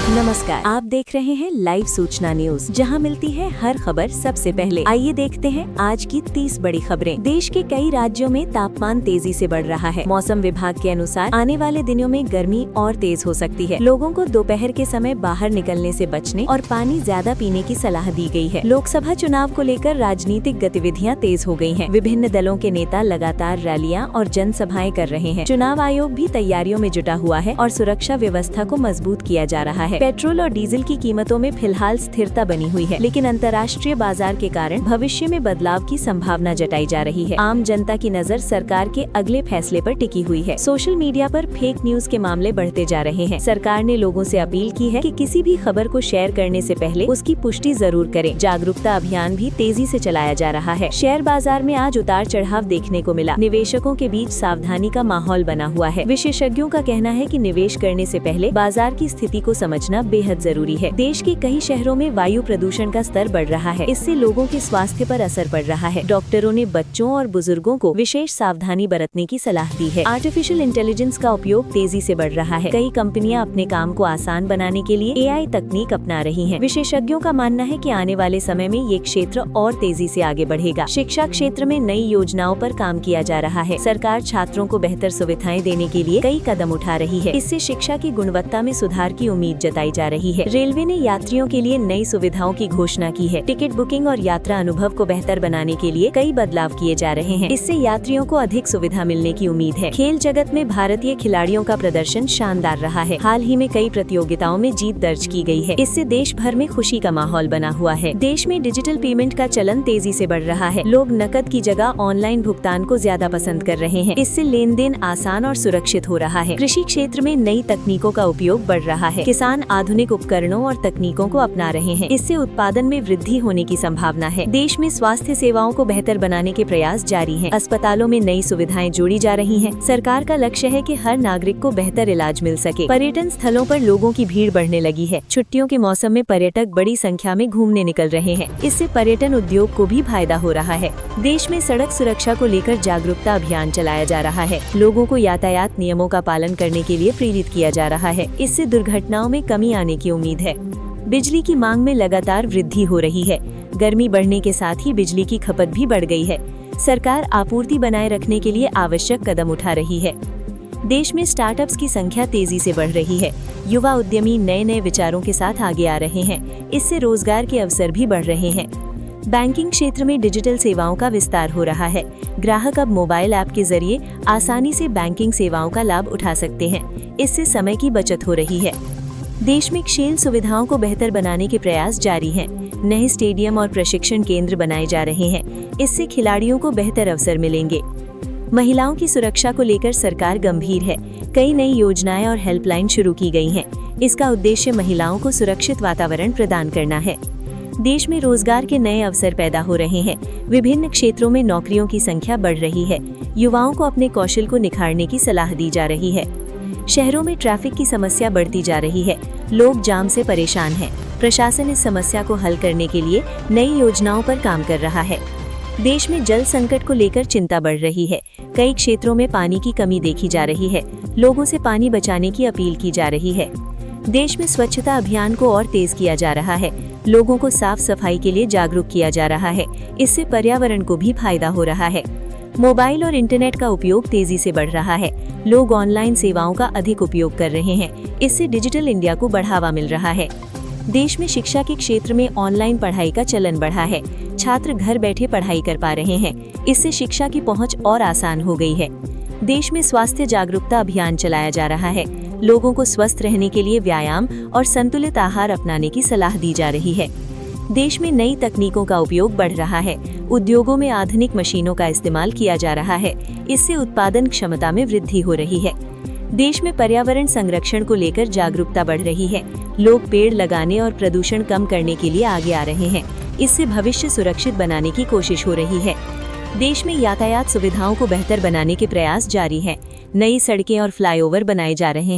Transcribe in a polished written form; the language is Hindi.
नमस्कार, आप देख रहे हैं लाइव सूचना न्यूज, जहां मिलती है हर खबर सबसे पहले। आइए देखते हैं आज की 30 बड़ी खबरें। देश के कई राज्यों में तापमान तेजी से बढ़ रहा है। मौसम विभाग के अनुसार आने वाले दिनों में गर्मी और तेज हो सकती है। लोगों को दोपहर के समय बाहर निकलने से बचने और पानी ज्यादा पीने की सलाह दी गई है। लोकसभा चुनाव को लेकर राजनीतिक गतिविधियां तेज हो गई हैं। विभिन्न दलों के नेता लगातार रैलियां और जनसभाएं कर रहे हैं। चुनाव आयोग भी तैयारियों में जुटा हुआ है और सुरक्षा व्यवस्था को मजबूत किया जा रहा है। पेट्रोल और डीजल की कीमतों में फिलहाल स्थिरता बनी हुई है, लेकिन अंतर्राष्ट्रीय बाजार के कारण भविष्य में बदलाव की संभावना जताई जा रही है। आम जनता की नजर सरकार के अगले फैसले पर टिकी हुई है। सोशल मीडिया पर फेक न्यूज के मामले बढ़ते जा रहे हैं। सरकार ने लोगों से अपील की है कि किसी भी खबर को शेयर करने से पहले उसकी पुष्टि जरूर करें। जागरूकता अभियान भी तेजी से चलाया जा रहा है। शेयर बाजार में आज उतार चढ़ाव देखने को मिला। निवेशकों के बीच सावधानी का माहौल बना हुआ है। विशेषज्ञों का कहना है कि निवेश करने से पहले बाजार की स्थिति को समझना बेहद जरूरी है। देश के कई शहरों में वायु प्रदूषण का स्तर बढ़ रहा है। इससे लोगों के स्वास्थ्य पर असर पड़ रहा है। डॉक्टरों ने बच्चों और बुजुर्गों को विशेष सावधानी बरतने की सलाह दी है। आर्टिफिशियल इंटेलिजेंस का उपयोग तेजी से बढ़ रहा है। कई कंपनियां अपने काम को आसान बनाने के लिए AI तकनीक अपना रही हैं। विशेषज्ञों का मानना है कि आने वाले समय में ये क्षेत्र और तेजी से आगे बढ़ेगा। शिक्षा क्षेत्र में नई योजनाओं पर काम किया जा रहा है। सरकार छात्रों को बेहतर सुविधाएं देने के लिए कई कदम उठा रही है। इससे शिक्षा की गुणवत्ता में सुधार की उम्मीद जताई जा रही है। रेलवे ने यात्रियों के लिए नई सुविधाओं की घोषणा की है। टिकट बुकिंग और यात्रा अनुभव को बेहतर बनाने के लिए कई बदलाव किए जा रहे हैं। इससे यात्रियों को अधिक सुविधा मिलने की उम्मीद है। खेल जगत में भारतीय खिलाड़ियों का प्रदर्शन शानदार रहा है। हाल ही में कई प्रतियोगिताओं में जीत दर्ज की गई है। इससे देश भर में खुशी का माहौल बना हुआ है। देश में डिजिटल पेमेंट का चलन तेजी से बढ़ रहा है। लोग नकद की जगह ऑनलाइन भुगतान को ज्यादा पसंद कर रहे हैं। इससे लेन देन आसान और सुरक्षित हो रहा है। कृषि क्षेत्र में नई तकनीकों का उपयोग बढ़ रहा है। किसान आधुनिक उपकरणों और तकनीकों को अपना रहे हैं। इससे उत्पादन में वृद्धि होने की संभावना है। देश में स्वास्थ्य सेवाओं को बेहतर बनाने के प्रयास जारी हैं। अस्पतालों में नई सुविधाएं जोड़ी जा रही हैं। सरकार का लक्ष्य है कि हर नागरिक को बेहतर इलाज मिल सके। पर्यटन स्थलों पर लोगों की भीड़ बढ़ने लगी है। छुट्टियों के मौसम में पर्यटक बड़ी संख्या में घूमने निकल रहे हैं। इससे पर्यटन उद्योग को भी फायदा हो रहा है। देश में सड़क सुरक्षा को लेकर जागरूकता अभियान चलाया जा रहा है। लोगों को यातायात नियमों का पालन करने के लिए प्रेरित किया जा रहा है। इससे दुर्घटनाओं में कमी आने की उम्मीद है। बिजली की मांग में लगातार वृद्धि हो रही है। गर्मी बढ़ने के साथ ही बिजली की खपत भी बढ़ गई है। सरकार आपूर्ति बनाए रखने के लिए आवश्यक कदम उठा रही है। देश में स्टार्टअप्स की संख्या तेजी से बढ़ रही है। युवा उद्यमी नए नए विचारों के साथ आगे आ रहे हैं। इससे रोजगार के अवसर भी बढ़ रहे हैं। बैंकिंग क्षेत्र में डिजिटल सेवाओं का विस्तार हो रहा है। ग्राहक अब मोबाइल ऐप के जरिए आसानी से बैंकिंग सेवाओं का लाभ उठा सकते हैं। इससे समय की बचत हो रही है। देश में खेल सुविधाओं को बेहतर बनाने के प्रयास जारी हैं। नए स्टेडियम और प्रशिक्षण केंद्र बनाए जा रहे हैं। इससे खिलाड़ियों को बेहतर अवसर मिलेंगे। महिलाओं की सुरक्षा को लेकर सरकार गंभीर है। कई नई योजनाएं और हेल्पलाइन शुरू की गई हैं। इसका उद्देश्य महिलाओं को सुरक्षित वातावरण प्रदान करना है। देश में रोजगार के नए अवसर पैदा हो रहे हैं। विभिन्न क्षेत्रों में नौकरियों की संख्या बढ़ रही है। युवाओं को अपने कौशल को निखारने की सलाह दी जा रही है। शहरों में ट्रैफिक की समस्या बढ़ती जा रही है। लोग जाम से परेशान हैं। प्रशासन इस समस्या को हल करने के लिए नई योजनाओं पर काम कर रहा है। देश में जल संकट को लेकर चिंता बढ़ रही है। कई क्षेत्रों में पानी की कमी देखी जा रही है। लोगों से पानी बचाने की अपील की जा रही है। देश में स्वच्छता अभियान को और तेज किया जा रहा है। लोगों को साफ सफाई के लिए जागरूक किया जा रहा है। इससे पर्यावरण को भी फायदा हो रहा है। मोबाइल और इंटरनेट का उपयोग तेजी से बढ़ रहा है। लोग ऑनलाइन सेवाओं का अधिक उपयोग कर रहे हैं। इससे डिजिटल इंडिया को बढ़ावा मिल रहा है। देश में शिक्षा के क्षेत्र में ऑनलाइन पढ़ाई का चलन बढ़ा है। छात्र घर बैठे पढ़ाई कर पा रहे हैं। इससे शिक्षा की पहुंच और आसान हो गई है। देश में स्वास्थ्य जागरूकता अभियान चलाया जा रहा है। लोगों को स्वस्थ रहने के लिए व्यायाम और संतुलित आहार अपनाने की सलाह दी जा रही है। देश में नई तकनीकों का उपयोग बढ़ रहा है। उद्योगों में आधुनिक मशीनों का इस्तेमाल किया जा रहा है। इससे उत्पादन क्षमता में वृद्धि हो रही है। देश में पर्यावरण संरक्षण को लेकर जागरूकता बढ़ रही है। लोग पेड़ लगाने और प्रदूषण कम करने के लिए आगे आ रहे हैं। इससे भविष्य सुरक्षित बनाने की कोशिश हो रही है। देश में यातायात सुविधाओं को बेहतर बनाने के प्रयास जारी हैं। नई सड़कें और फ्लाईओवर बनाए जा रहे हैं।